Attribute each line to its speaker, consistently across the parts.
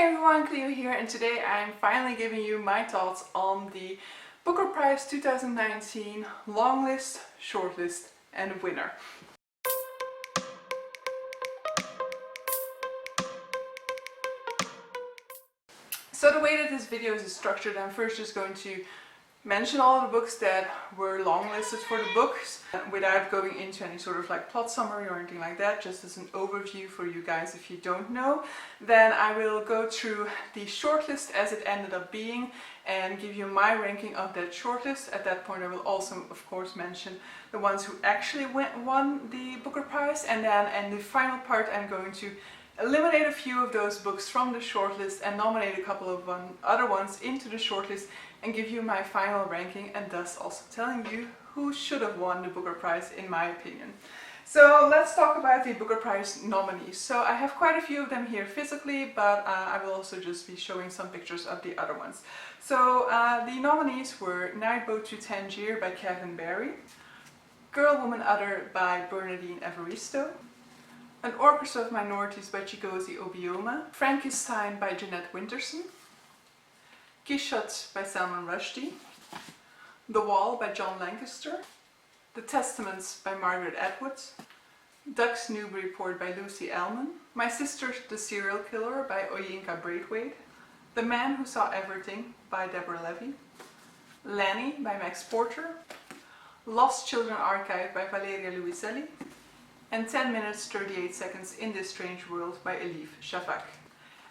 Speaker 1: Hey everyone, Clio here, and today I'm finally giving you my thoughts on the Booker Prize 2019 Longlist, Shortlist and winner. So the way that this video is structured, I'm first just going to mention all of the books that were longlisted for the books without going into any sort of like plot summary or anything like that, just as an overview for you guys if you don't know. Then I will go through the shortlist as it ended up being and give you my ranking of that shortlist. At that point I will also of course mention the ones who actually won the Booker Prize, and then in the final part I'm going to eliminate a few of those books from the shortlist and nominate a couple of other ones into the shortlist and give you my final ranking, and thus also telling you who should have won the Booker Prize in my opinion. So let's talk about the Booker Prize nominees. So I have quite a few of them here physically, but I will also just be showing some pictures of the other ones. So the nominees were Night Boat to Tangier by Kevin Barry, Girl, Woman, Other by Bernardine Evaristo, An Orchestra of Minorities by Chigozie Obioma, Frankenstein by Jeanette Winterson, Quichotte by Salman Rushdie, The Wall by John Lancaster, The Testaments by Margaret Atwood, Ducks Newburyport by Lucy Ellman, My Sister the Serial Killer by Oyinka Braithwaite, The Man Who Saw Everything by Deborah Levy, Lanny by Max Porter, Lost Children Archive by Valeria Luiselli, and 10 minutes 38 seconds in This Strange World by Elif Shafak.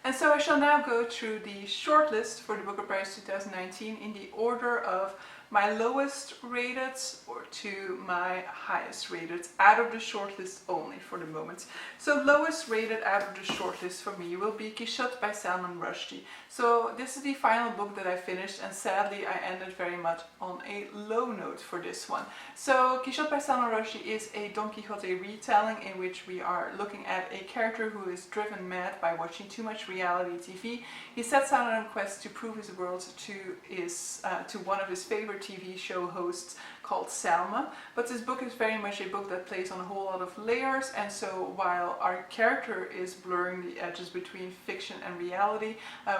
Speaker 1: And so I shall now go through the shortlist for the Booker Prize 2019 in the order of my lowest rated to my highest rated out of the shortlist only for the moment. So lowest rated out of the shortlist for me will be Quichotte by Salman Rushdie. So this is the final book that I finished, and sadly I ended very much on a low note for this one. So Quichotte by Salman Rushdie is a Don Quixote retelling in which we are looking at a character who is driven mad by watching too much reality TV. He sets out on a quest to prove his world to one of his favorite TV show hosts called Salman, but this book is very much a book that plays on a whole lot of layers, and so while our character is blurring the edges between fiction and reality,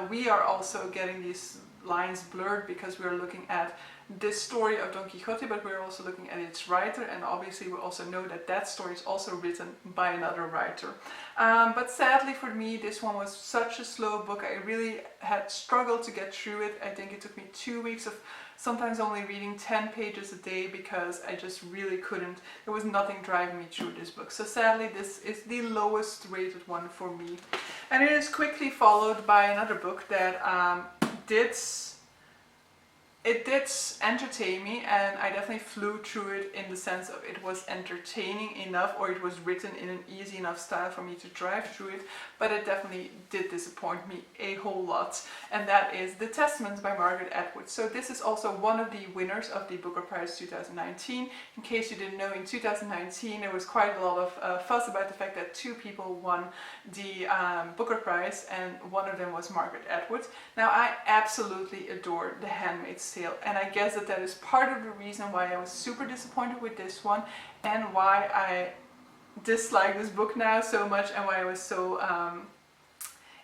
Speaker 1: we are also getting these lines blurred because we are looking at this story of Don Quixote, but we're also looking at its writer, and obviously we also know that that story is also written by another writer. But sadly for me, this one was such a slow book. I really had struggled to get through it. I think it took me 2 weeks of sometimes only reading 10 pages a day because I just really couldn't. There was nothing driving me through this book. So sadly this is the lowest rated one for me. And it is quickly followed by another book that did entertain me, and I definitely flew through it in the sense of it was entertaining enough, or it was written in an easy enough style for me to drive through it, but it definitely did disappoint me a whole lot, and that is The Testaments by Margaret Atwood. So this is also one of the winners of the Booker Prize 2019. In case you didn't know, in 2019 there was quite a lot of fuss about the fact that 2 people won the Booker Prize, and one of them was Margaret Atwood. Now I absolutely adore The Handmaid's Tale, and I guess that is part of the reason why I was super disappointed with this one, and why I dislike this book now so much, and why I was so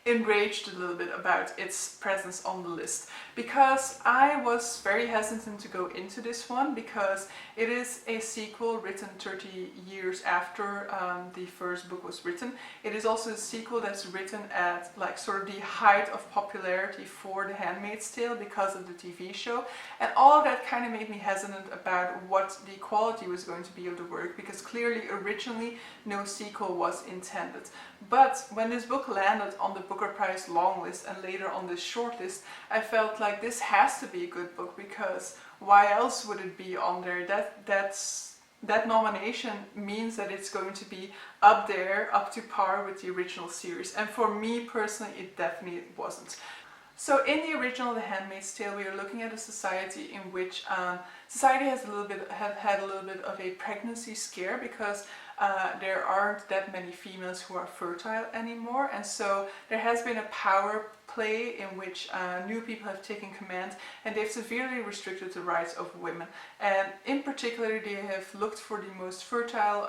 Speaker 1: enraged a little bit about its presence on the list, because I was very hesitant to go into this one because it is a sequel written 30 years after the first book was written. It is also a sequel that's written at like sort of the height of popularity for The Handmaid's Tale because of the TV show, and all of that kind of made me hesitant about what the quality was going to be of the work, because clearly originally no sequel was intended. But when this book landed on the Booker Prize Longlist and later on the shortlist, I felt like this has to be a good book, because why else would it be on there? That nomination means that it's going to be up there, up to par with the original series, and for me personally it definitely wasn't. So in the original The Handmaid's Tale, we are looking at a society in which society has had a little bit of a pregnancy scare, because there aren't that many females who are fertile anymore, and so there has been a power play in which new people have taken command, and they've severely restricted the rights of women. And in particular, they have looked for the most fertile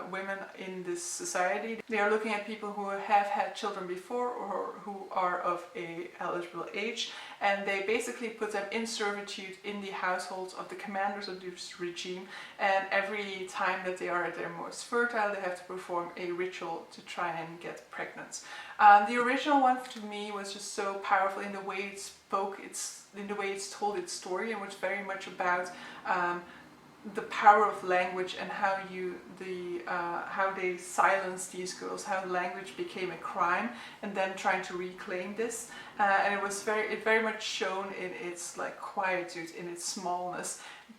Speaker 1: women in this society. They are looking at people who have had children before or who are of a eligible age, and they basically put them in servitude in the households of the commanders of this regime, and every time that they are at their most fertile, they have to perform a ritual to try and get pregnant. The original one to me was just so powerful in the way it spoke, in the way it's told its story, and was very much about the power of language and how how they silenced these girls, how language became a crime, and then trying to reclaim this. And it was very much shown in its like quietude, in its smallness.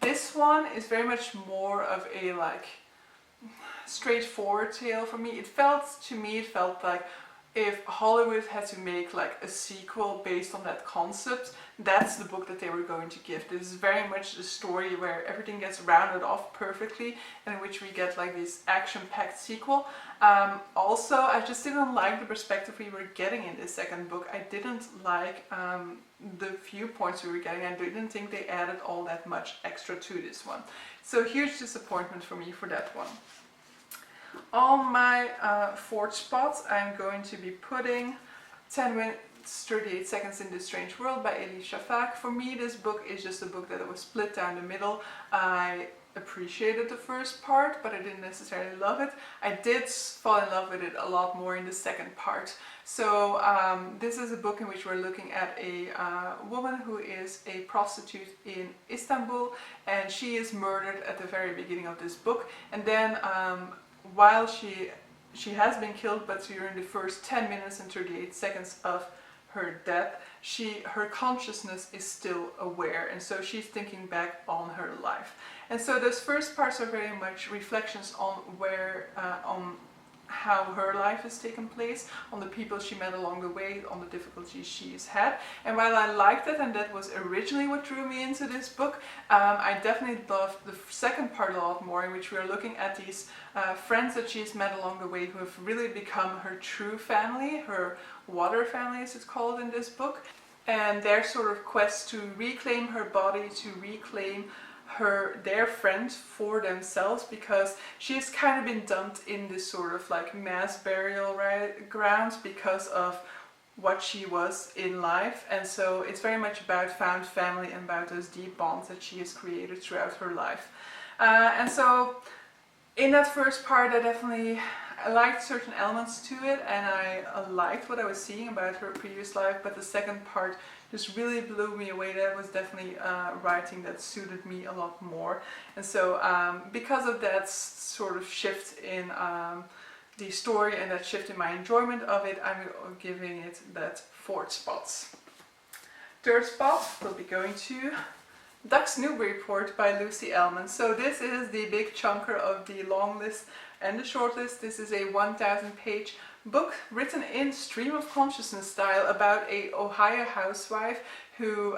Speaker 1: This one is very much more of a like straightforward tale for me. It felt like if Hollywood had to make like a sequel based on that concept, that's the book that they were going to give. This is very much a story where everything gets rounded off perfectly, and in which we get like this action-packed sequel. Also, I just didn't like the perspective we were getting in this second book. I didn't like the viewpoints we were getting. I didn't think they added all that much extra to this one. So huge disappointment for me for that one. On my fourth spot, I'm going to be putting 10 minutes 38 Seconds in This Strange World by Elif Shafak. For me, this book is just a book that was split down the middle. I appreciated the first part, but I didn't necessarily love it. I did fall in love with it a lot more in the second part. So this is a book in which we're looking at a woman who is a prostitute in Istanbul, and she is murdered at the very beginning of this book. And then while she has been killed, but during the first 10 minutes and 38 seconds of her death, her consciousness is still aware, and so she's thinking back on her life. And so those first parts are very much reflections on on how her life has taken place, on the people she met along the way, on the difficulties she's had. And while I liked it, and that was originally what drew me into this book, I definitely loved the second part a lot more, in which we are looking at these friends that she's met along the way who have really become her true family, her water family as it's called in this book, and their sort of quest to reclaim her body, to reclaim their friend for themselves, because she's kind of been dumped in this sort of like mass burial grounds because of what she was in life. And so it's very much about found family and about those deep bonds that she has created throughout her life. And so in that first part, I liked certain elements to it, and I liked what I was seeing about her previous life, but the second part just really blew me away. That was definitely writing that suited me a lot more. And so because of that sort of shift in the story and that shift in my enjoyment of it, I'm giving it that 4th spot. 3rd spot will be going to Newburyport by Lucy Ellman. So this is the big chunker of the long list and the shortlist. This is a 1,000-page book written in stream of consciousness style about a Ohio housewife who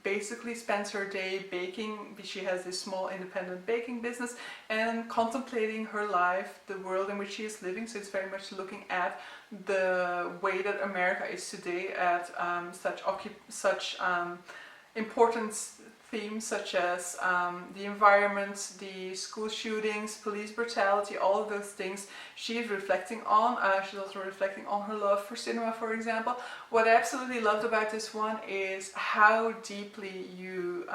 Speaker 1: basically spends her day baking. She has this small independent baking business, and contemplating her life, the world in which she is living. So it's very much looking at the way that America is today, at such important themes such as the environment, the school shootings, police brutality, all of those things she's reflecting on. She's also reflecting on her love for cinema, for example. What I absolutely loved about this one is how deeply you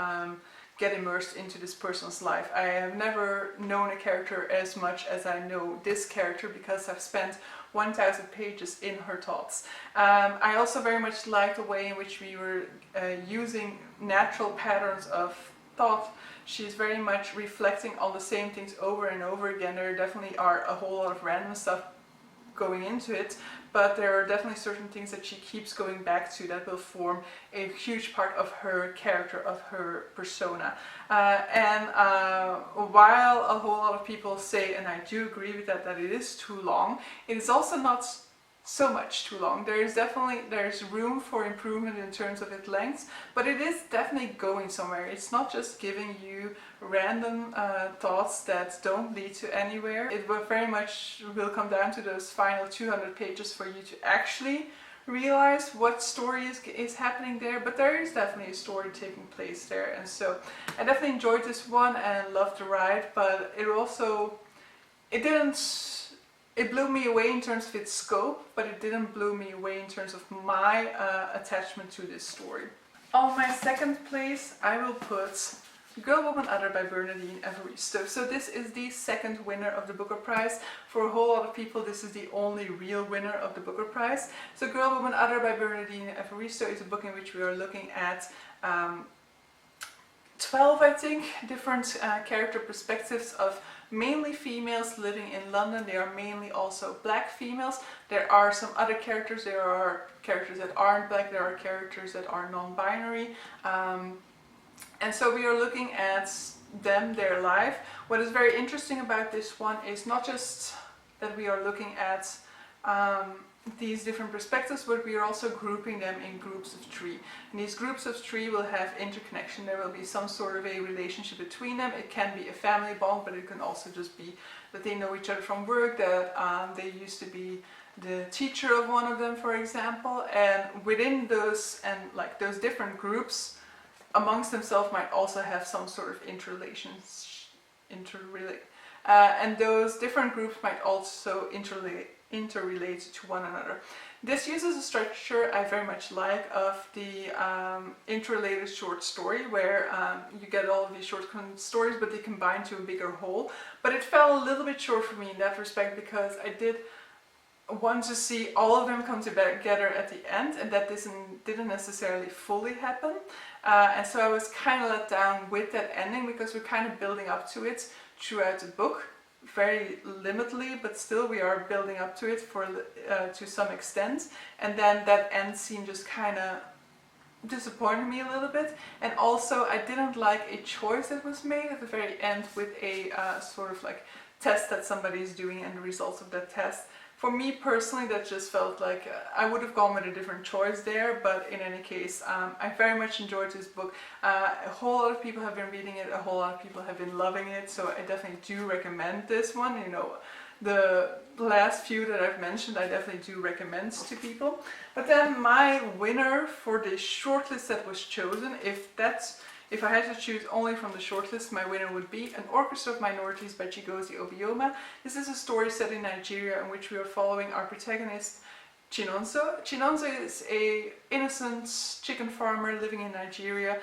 Speaker 1: get immersed into this person's life. I have never known a character as much as I know this character, because I've spent 1,000 pages in her thoughts. I also very much like the way in which we were using natural patterns of thought. She's very much reflecting on the same things over and over again. There definitely are a whole lot of random stuff going into it, but there are definitely certain things that she keeps going back to that will form a huge part of her character, of her persona. And while a whole lot of people say, and I do agree with that it is too long, it is also not so much too long. There's room for improvement in terms of its length, but it is definitely going somewhere. It's not just giving you random thoughts that don't lead to anywhere. It will very much come down to those final 200 pages for you to actually realize what story is happening there, but there is definitely a story taking place there. And so I definitely enjoyed this one and loved the ride, but it blew me away in terms of its scope, but it didn't blow me away in terms of my attachment to this story. On my second place, I will put Girl, Woman, Other by Bernardine Evaristo. So this is the second winner of the Booker Prize. For a whole lot of people, this is the only real winner of the Booker Prize. So Girl, Woman, Other by Bernardine Evaristo is a book in which we are looking at 12, I think, different character perspectives of mainly females living in London. They are mainly also black females. There are some other characters. There are characters that aren't black. There are characters that are non-binary. And so we are looking at them, their life. What is very interesting about this one is not just that we are looking at these different perspectives, but we are also grouping them in groups of 3. And these groups of 3 will have interconnection. There will be some sort of a relationship between them. It can be a family bond, but it can also just be that they know each other from work, that they used to be the teacher of one of them, for example. And within those, and like those different groups amongst themselves might also have some sort of interrelations, and those different groups might also interrelate to one another. This uses a structure I very much like of the interrelated short story, where you get all of these short stories but they combine to a bigger whole. But it fell a little bit short for me in that respect, because I did want to see all of them come together at the end, and that didn't necessarily fully happen. And so I was kind of let down with that ending, because we're kind of building up to it throughout the book, very limitedly, but still we are building up to it to some extent. And then that end scene just kind of disappointed me a little bit. And also I didn't like a choice that was made at the very end with a sort of like test that somebody is doing and the results of that test. For me personally, that just felt like I would have gone with a different choice there, but in any case, I very much enjoyed this book. A whole lot of people have been reading it, a whole lot of people have been loving it, so I definitely do recommend this one. You know, the last few that I've mentioned, I definitely do recommend to people. But then my winner for the shortlist that was chosen, if I had to choose only from the shortlist, my winner would be An Orchestra of Minorities by Chigozie Obioma. This is a story set in Nigeria in which we are following our protagonist, Chinonso. Chinonso is an innocent chicken farmer living in Nigeria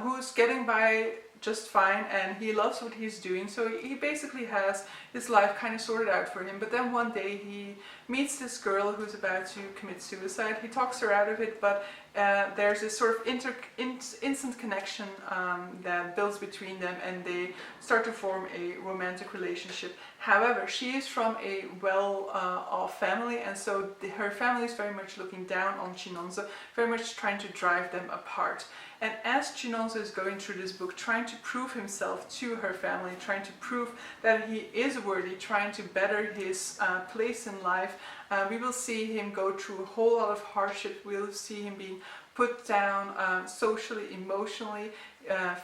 Speaker 1: who's getting by just fine, and he loves what he's doing, so he basically has his life kind of sorted out for him. But then one day he meets this girl who's about to commit suicide. He talks her out of it, but there's this sort of instant connection that builds between them, and they start to form a romantic relationship. However, she is from a well-off family, and so her family is very much looking down on Chinonso, very much trying to drive them apart. And as Chinonso is going through this book, trying to prove himself to her family, trying to prove that he is worthy, trying to better his place in life, we will see him go through a whole lot of hardship. We'll see him being put down socially, emotionally,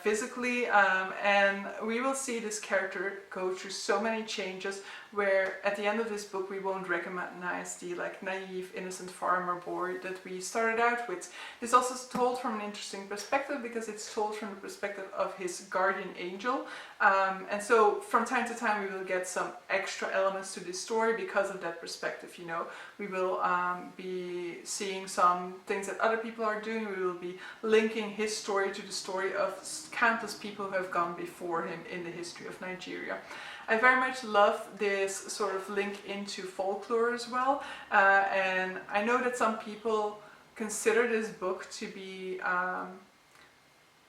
Speaker 1: physically, and we will see this character go through so many changes, where at the end of this book we won't recognize the like naive, innocent farmer boy that we started out with. This also is told from an interesting perspective, because it's told from the perspective of his guardian angel, and so from time to time we will get some extra elements to this story because of that perspective. You know, we will be seeing some things that other people are doing. We will be linking his story to the story of countless people who have gone before him in the history of Nigeria. I very much love this sort of link into folklore as well, and I know that some people consider this book to be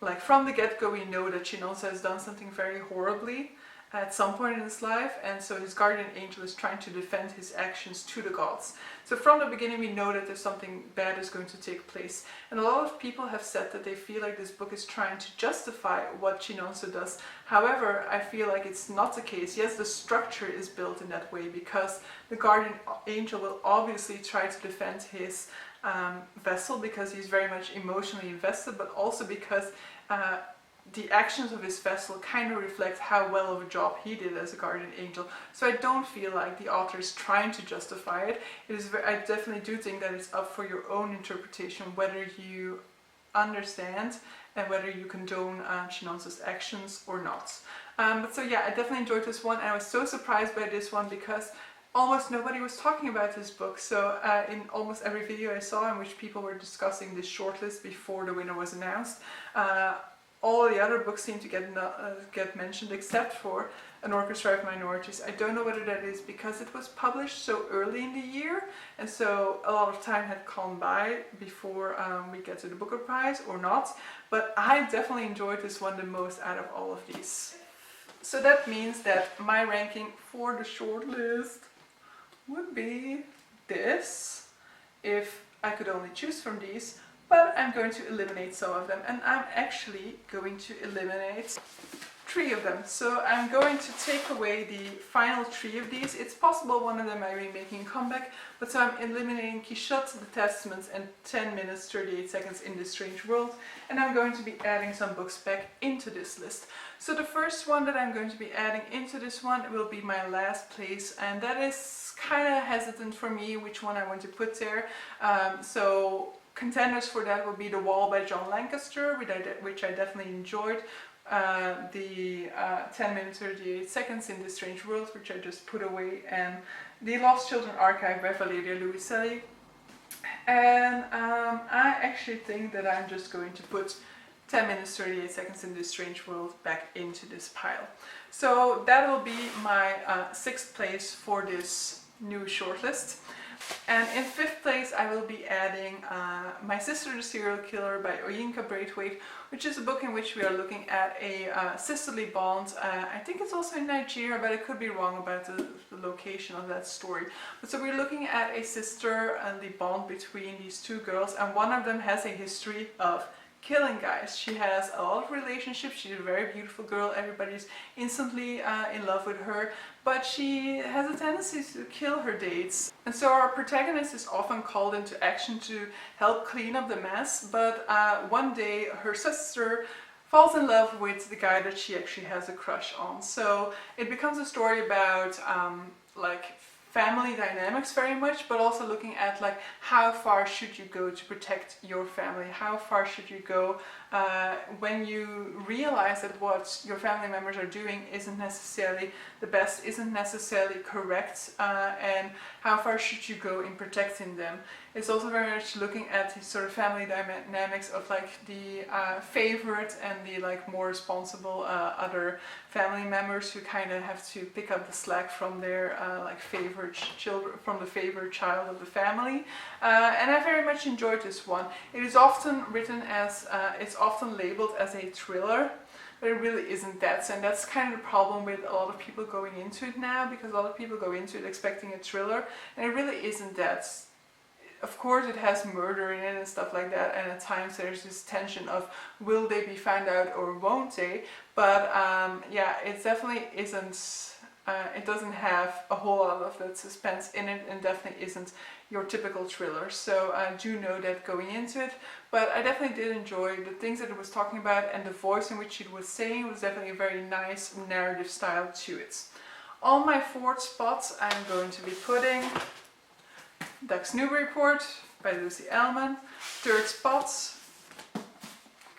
Speaker 1: like, from the get-go we know that Chinonso has done something very horribly at some point in his life, and so his guardian angel is trying to defend his actions to the gods. So from the beginning we know that there's something bad is going to take place, and a lot of people have said that they feel like this book is trying to justify what Chinonso does. However, I feel like it's not the case. Yes, the structure is built in that way because the guardian angel will obviously try to defend his vessel, because he's very much emotionally invested, but also because the actions of his vessel kind of reflect how well of a job he did as a guardian angel. So I don't feel like the author is trying to justify it. I definitely do think that it's up for your own interpretation whether you understand and whether you condone Chinonso's actions or not. But so yeah, I definitely enjoyed this one, and I was so surprised by this one because almost nobody was talking about this book. So in almost every video I saw in which people were discussing this shortlist before the winner was announced, all the other books seem to get mentioned except for An Orchestra of Minorities. I don't know whether that is because it was published so early in the year and so a lot of time had gone by before we get to the Booker Prize, or not, but I definitely enjoyed this one the most out of all of these. So that means that my ranking for the shortlist would be this, if I could only choose from these. But I'm going to eliminate some of them, and I'm actually going to eliminate 3 of them. So I'm going to take away the final 3 of these. It's possible one of them might be making a comeback, but so I'm eliminating Quichotte, The Testaments, and 10 minutes 38 seconds in This Strange World, and I'm going to be adding some books back into this list. So the first one that I'm going to be adding into this one will be my last place, and that is kind of hesitant for me which one I want to put there. So contenders for that would be The Wall by John Lancaster, which I definitely enjoyed. The 10 minutes 38 seconds in This Strange World, which I just put away, and The Lost Children Archive by Valeria Luiselli. And I actually think that I'm just going to put 10 minutes 38 seconds in This Strange World back into this pile. So that will be my 6th place for this new shortlist. And in 5th place I will be adding My Sister the Serial Killer by Oyinka Braithwaite, which is a book in which we are looking at a sisterly bond. I think it's also in Nigeria, but I could be wrong about the location of that story. But so we're looking at a sister and the bond between these 2 girls, and one of them has a history of killing guys. She has a lot of relationships, she's a very beautiful girl, everybody's instantly in love with her, but she has a tendency to kill her dates. And so our protagonist is often called into action to help clean up the mess, but one day her sister falls in love with the guy that she actually has a crush on. So it becomes a story about like family dynamics very much, but also looking at like how far should you go to protect your family, how far should you go when you realize that what your family members are doing isn't necessarily the best, isn't necessarily correct, and how far should you go in protecting them. It's also very much looking at the sort of family dynamics of like the favorite and the like more responsible other family members who kind of have to pick up the slack from their like favorite children, from the favorite child of the family. And I very much enjoyed this one. It is often written as, it's often labeled as a thriller, but it really isn't that. And that's kind of the problem with a lot of people going into it now, because a lot of people go into it expecting a thriller, and it really isn't that. Of course it has murder in it and stuff like that, and at times there's this tension of will they be found out or won't they, but yeah, it definitely isn't, it doesn't have a whole lot of that suspense in it, and definitely isn't your typical thriller. So I do know that going into it, but I definitely did enjoy the things that it was talking about, and the voice in which it was saying was definitely a very nice narrative style to it. On my 4th spot I'm going to be putting Newburyport by Lucy Ellman. 3rd spot,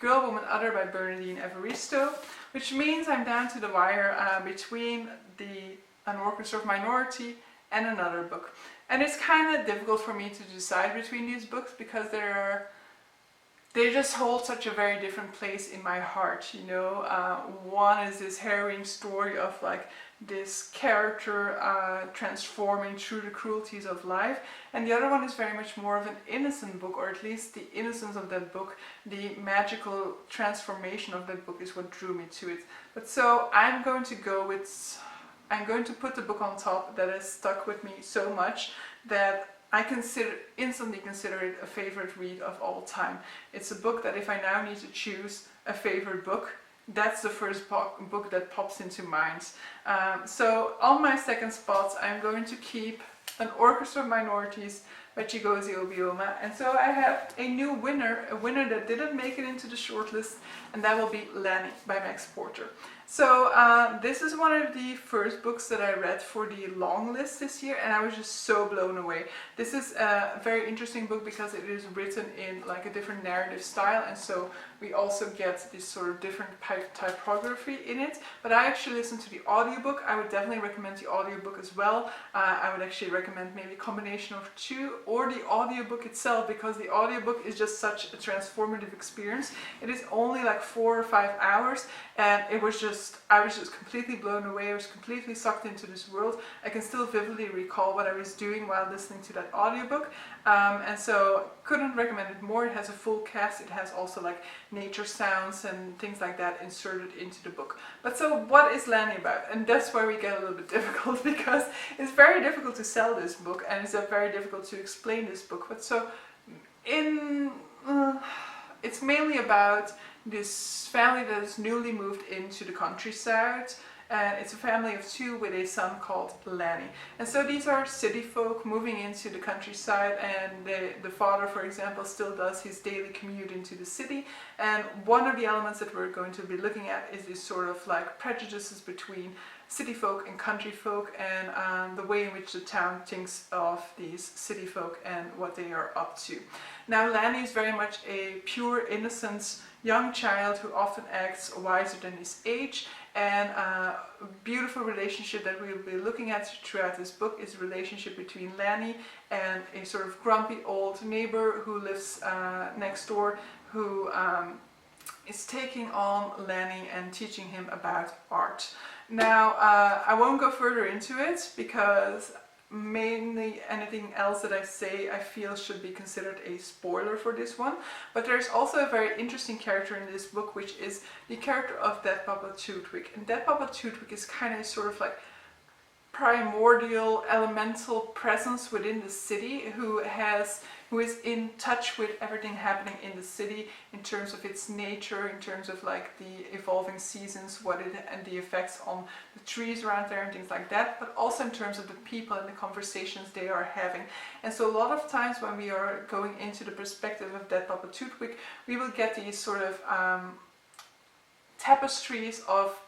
Speaker 1: Girl, Woman, Other by Bernardine Evaristo, which means I'm down to the wire between An Orchestra of Minority and another book. And it's kind of difficult for me to decide between these books because they just hold such a very different place in my heart, you know. One is this harrowing story of like this character transforming through the cruelties of life, and the other one is very much more of an innocent book, or at least the innocence of that book, the magical transformation of that book is what drew me to it. But so I'm going to put the book on top that has stuck with me so much that I instantly consider it a favorite read of all time. It's a book that if I now need to choose a favorite book, that's the first book that pops into mind. So on my 2nd spot I'm going to keep An Orchestra of Minorities by Chigozie Obioma. And so I have a new winner, a winner that didn't make it into the shortlist, and that will be Lanny by Max Porter. So this is one of the first books that I read for the long list this year, and I was just so blown away. This is a very interesting book because it is written in like a different narrative style, and so we also get this sort of different typography in it. But I actually listened to the audiobook. I would definitely recommend the audiobook as well. I would actually recommend maybe a combination of two, or the audiobook itself, because the audiobook is just such a transformative experience. It is only like 4 or 5 hours, and I was just completely blown away. I was completely sucked into this world. I can still vividly recall what I was doing while listening to that audiobook, and so couldn't recommend it more. It has a full cast. It has also like nature sounds and things like that inserted into the book. But so what is Lanny about? And that's where we get a little bit difficult, because it's very difficult to sell this book, and it's very difficult to explain this book. But so it's mainly about this family that is newly moved into the countryside, and it's a family of 2 with a son called Lanny. And so these are city folk moving into the countryside, and the father, for example, still does his daily commute into the city. And one of the elements that we're going to be looking at is this sort of like prejudices between city folk and country folk, and the way in which the town thinks of these city folk and what they are up to. Now, Lanny is very much a pure, innocent young child who often acts wiser than his age, and a beautiful relationship that we'll be looking at throughout this book is the relationship between Lanny and a sort of grumpy old neighbor who lives next door, who is taking on Lanny and teaching him about art. Now, I won't go further into it, because mainly anything else that I say I feel should be considered a spoiler for this one. But there's also a very interesting character in this book, which is the character of Dead Papa Tootwick. And Dead Papa Tootwick is kind of sort of like primordial elemental presence within the city, who is in touch with everything happening in the city in terms of its nature, in terms of like the evolving seasons, and the effects on the trees around there and things like that, but also in terms of the people and the conversations they are having. And so a lot of times when we are going into the perspective of Dead Papa Tootwick, we will get these sort of tapestries of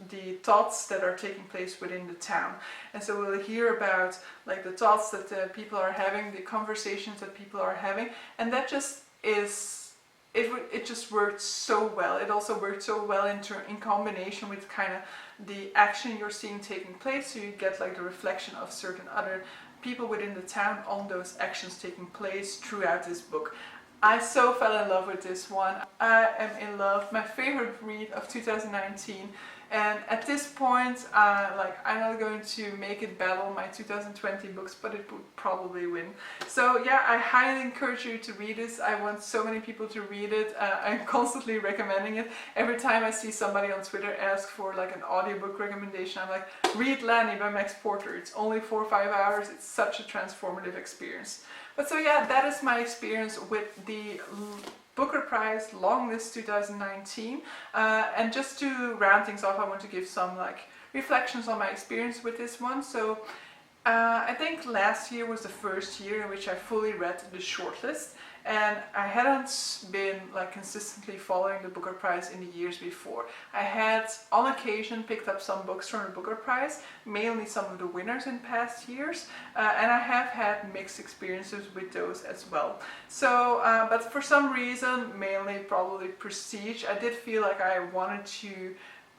Speaker 1: the thoughts that are taking place within the town. And so we'll hear about like the thoughts that people are having, the conversations that people are having, and that just is, it just worked so well. It also worked so well in combination with kind of the action you're seeing taking place, so you get like the reflection of certain other people within the town on those actions taking place throughout this book. I so fell in love with this one. I am in love. My favorite read of 2019. And at this point, I'm not going to make it battle my 2020 books, but it would probably win. So yeah, I highly encourage you to read this. I want so many people to read it. I'm constantly recommending it. Every time I see somebody on Twitter ask for like an audiobook recommendation, I'm like, read Lanny by Max Porter. It's only 4 or 5 hours. It's such a transformative experience. But so yeah, that is my experience with the Booker Prize Longlist 2019, and just to round things off, I want to give some like reflections on my experience with this one. So I think last year was the first year in which I fully read the shortlist, and I hadn't been like consistently following the Booker Prize in the years before. I had on occasion picked up some books from the Booker Prize, mainly some of the winners in past years, and I have had mixed experiences with those as well. So, but for some reason, mainly probably prestige, I did feel like I wanted to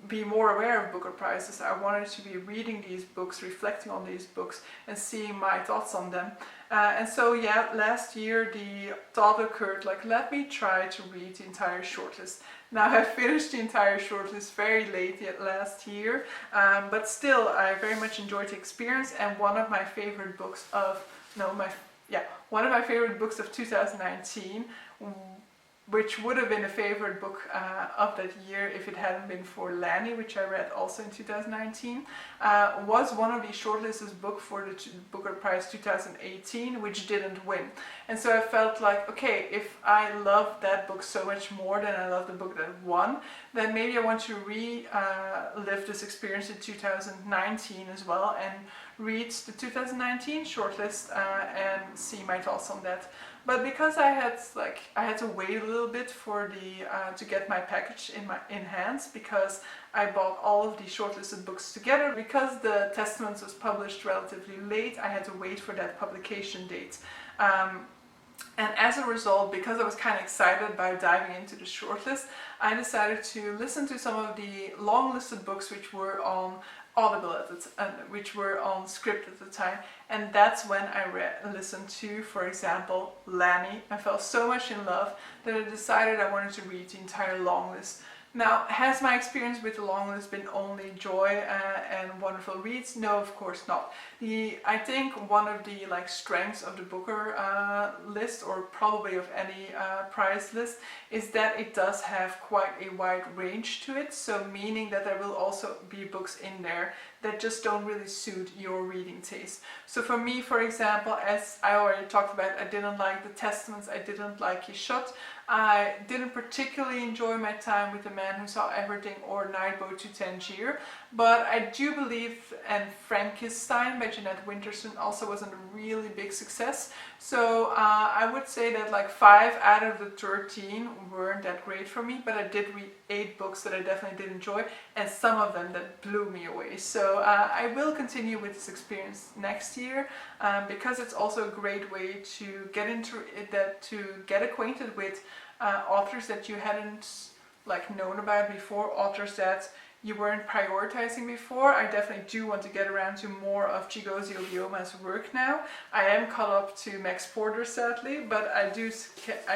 Speaker 1: be more aware of Booker Prizes. I wanted to be reading these books, reflecting on these books, and seeing my thoughts on them. And so yeah, last year the thought occurred, like, let me try to read the entire shortlist. Now I finished the entire shortlist very late yet last year, but still I very much enjoyed the experience, and one of my favorite books of 2019 which would have been a favorite book of that year if it hadn't been for Lanny, which I read also in 2019, was one of the shortlisted books for the Booker Prize 2018, which didn't win. And so I felt like, okay, if I love that book so much more than I love the book that won, then maybe I want to relive this experience in 2019 as well and read the 2019 shortlist and see my thoughts on that. But because I had to wait a little bit for the to get my package in hands, because I bought all of the shortlisted books together. Because the Testaments was published relatively late, I had to wait for that publication date. And as a result, because I was kind of excited about diving into the shortlist, I decided to listen to some of the long-listed books which were on Audible which were on script at the time, and that's when I listened to, for example, Lanny. I fell so much in love that I decided I wanted to read the entire long list. Now, has my experience with the long list been only joy and wonderful reads? No, of course not. I think one of the strengths of the Booker list, or probably of any prize list, is that it does have quite a wide range to it. So meaning that there will also be books in there that just don't really suit your reading taste. So for me, for example, as I already talked about, I didn't like the Testaments, I didn't like Quichotte. I didn't particularly enjoy my time with The Man Who Saw Everything or Nightboat to Tangier, but I do believe, and Frankenstein by Jeanette Winterson also wasn't a really big success. So I would say that 5 out of the 13 weren't that great for me, but I did read 8 books that I definitely did enjoy, and some of them that blew me away. So I will continue with this experience next year, because it's also a great way to get into it, to get acquainted with authors that you hadn't known about before, authors that you weren't prioritizing before. I definitely do want to get around to more of Chigozie Obioma's work now. I am caught up to Max Porter, sadly, but I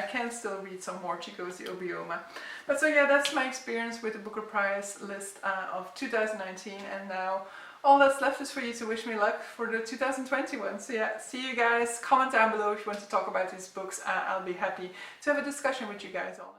Speaker 1: can still read some more Chigozie Obioma. But so yeah, that's my experience with the Booker Prize list of 2019, and now all that's left is for you to wish me luck for the 2021. So yeah, see you guys. Comment down below if you want to talk about these books. I'll be happy to have a discussion with you guys on it.